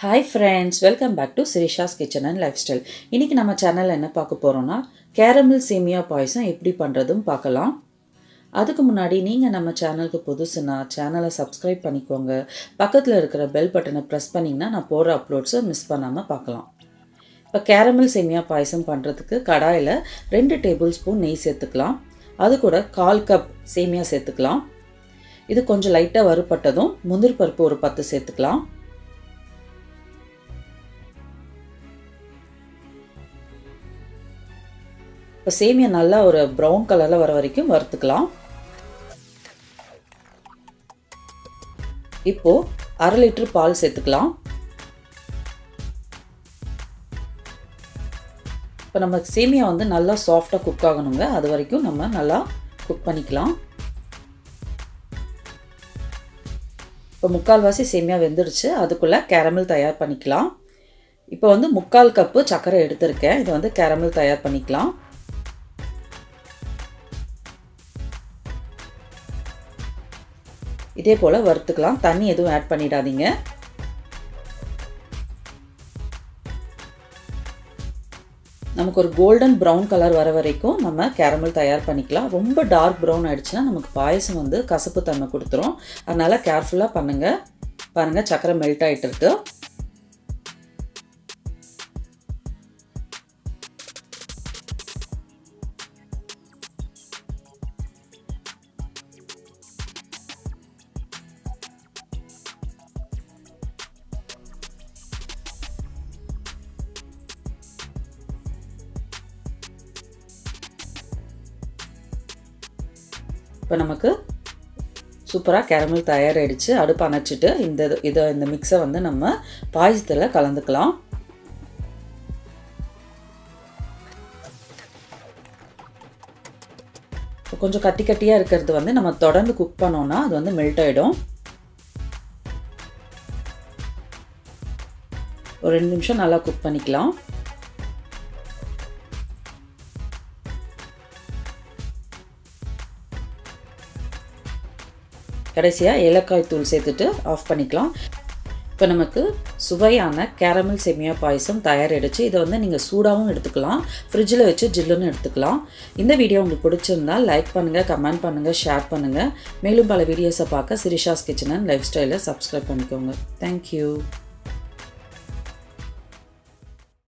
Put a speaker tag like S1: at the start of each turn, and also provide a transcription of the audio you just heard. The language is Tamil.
S1: Hi friends, welcome back to Sirisha's Kitchen and Lifestyle. இன்னைக்கு நம்ம சேனல்ல என்ன பார்க்க போறோம்னா கேரமல் சேமியா பாயசம் எப்படி பண்றதுன்னு பார்க்கலாம். அதுக்கு முன்னாடி நீங்க நம்ம சேனலுக்கு புதுசுனா சேனலை சப்ஸ்கிரைப் பண்ணிக்கோங்க. பக்கத்துல இருக்கிற பெல் பட்டனை பிரஸ் பண்ணீங்கன்னா நான் போடுற அப்லோட்ஸை மிஸ் பண்ணாம பார்க்கலாம். இப்போ கேரமல் சேமியா பாயசம் பண்றதுக்கு கடாயில 2 டேபிள் ஸ்பூன் நெய் சேர்த்துக்கலாம். அது கூட 1/4 கப் சேமியா சேர்த்துக்கலாம். இது கொஞ்சம் லைட்டா வறுபட்டதும் முந்திரி பருப்பு ஒரு 10 சேர்த்துக்கலாம். இப்போ சேமியா நல்லா ஒரு ப்ரௌன் கலரில் வர வரைக்கும் வறுத்துக்கலாம். இப்போ 1/2 லிட்டர் பால் சேர்த்துக்கலாம். இப்போ நம்ம சேமியா வந்து நல்லா சாஃப்டாக குக் ஆகணுங்க, அது வரைக்கும் நம்ம நல்லா குக் பண்ணிக்கலாம். இப்போ 3/4 சேமியா வெந்துடுச்சு, அதுக்குள்ளே கேரமல் தயார் பண்ணிக்கலாம். இப்போ வந்து 3/4 கப்பு சர்க்கரை எடுத்திருக்கேன், இதை வந்து கேரமல் தயார் பண்ணிக்கலாம். இதே போல் வறுத்துக்கலாம், தண்ணி எதுவும் ஆட் பண்ணிடாதீங்க. நமக்கு ஒரு கோல்டன் ப்ரௌன் கலர் வர வரைக்கும் நம்ம கேரமல் தயார் பண்ணிக்கலாம். ரொம்ப டார்க் ப்ரௌன் ஆயிடுச்சுன்னா நமக்கு பாயசம் வந்து கசப்பு தன்மை கொடுத்துரும். அதனால் கேர்ஃபுல்லாக பண்ணுங்கள். பாருங்கள், சக்கரை மெல்ட் ஆகிட்டு இருக்கு. இப்போ நமக்கு சூப்பராக கேரமல் தயாராகிடுச்சு. அடுப்பு அணைச்சிட்டு இந்த மிக்ஸை வந்து நம்ம பாயசத்தில் கலந்துக்கலாம். கொஞ்சம் கட்டி கட்டியாக இருக்கிறது வந்து நம்ம தொடர்ந்து குக் பண்ணோன்னா அது வந்து மெல்ட் ஆகிடும். ஒரு 2 நிமிஷம் நல்லா குக் பண்ணிக்கலாம். கடைசியாக ஏலக்காய் தூள் சேர்த்துட்டு ஆஃப் பண்ணிக்கலாம். இப்போ நமக்கு சுவையான கேரமல் சேமியா பாயசம் தயாராகிடுச்சு. இதை வந்து நீங்கள் சூடாகவும் எடுத்துக்கலாம், ஃப்ரிட்ஜில் வச்சு ஜில்லுன்னு எடுத்துக்கலாம். இந்த வீடியோ உங்களுக்கு பிடிச்சிருந்தால் லைக் பண்ணுங்கள், கமெண்ட் பண்ணுங்கள், ஷேர் பண்ணுங்கள். மேலும் பல வீடியோஸை பார்க்க சிரிஷாஸ் கிச்சன் அண்ட் லைஃப் ஸ்டைலை சப்ஸ்கிரைப் பண்ணிக்கோங்க. தேங்க்யூ.